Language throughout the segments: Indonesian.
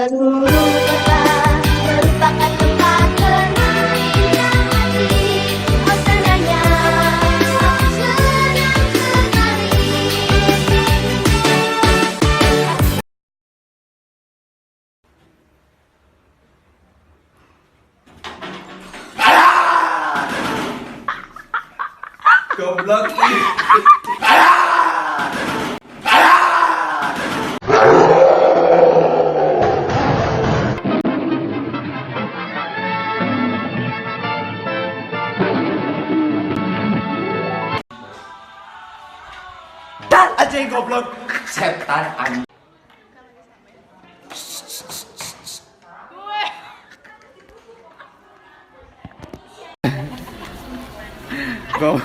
seluruh kota merupakan tempat bermainnya hati. Oh senangnya, oh senang sekali. Goblok. Anjing goblok. Setan anjing. Go.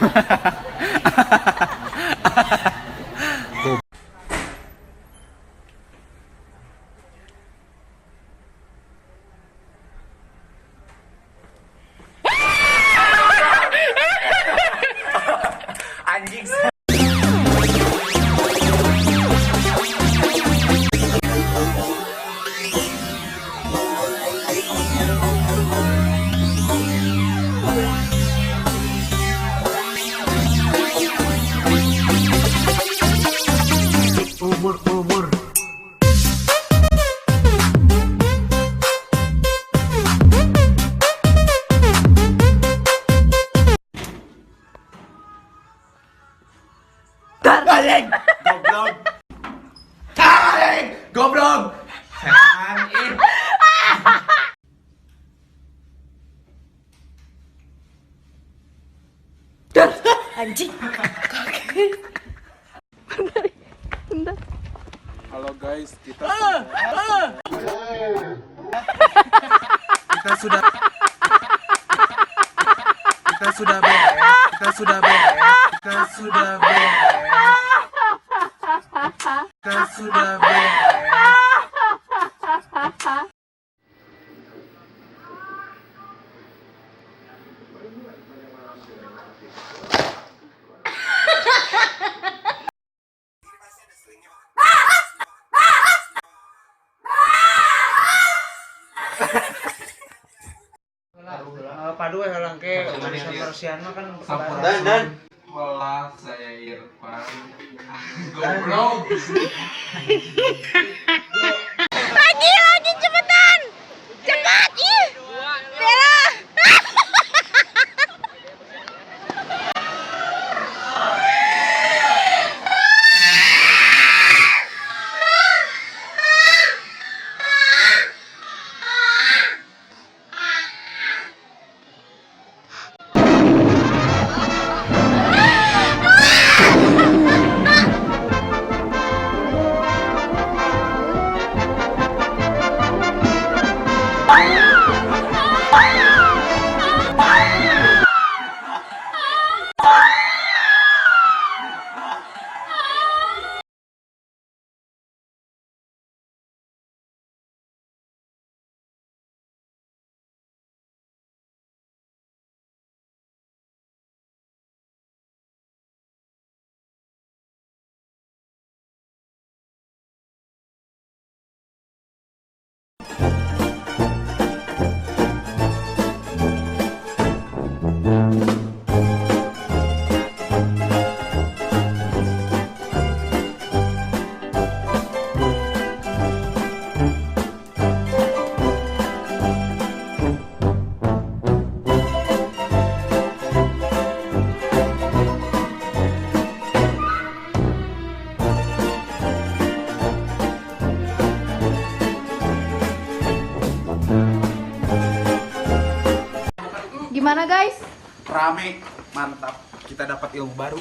Anjing. Ubur. Anjing. Goblok. Anjing. Goblok. Anjing. Anjing. Bentar. Halo guys, kita sudah beres. Padu ya langke urusan Marsian mah kan Dan Wala saya Irfan. Goblok. Lagi cepetan. Cepat ih. Bella. Gimana guys? Rame, mantap. Kita dapat ilmu baru.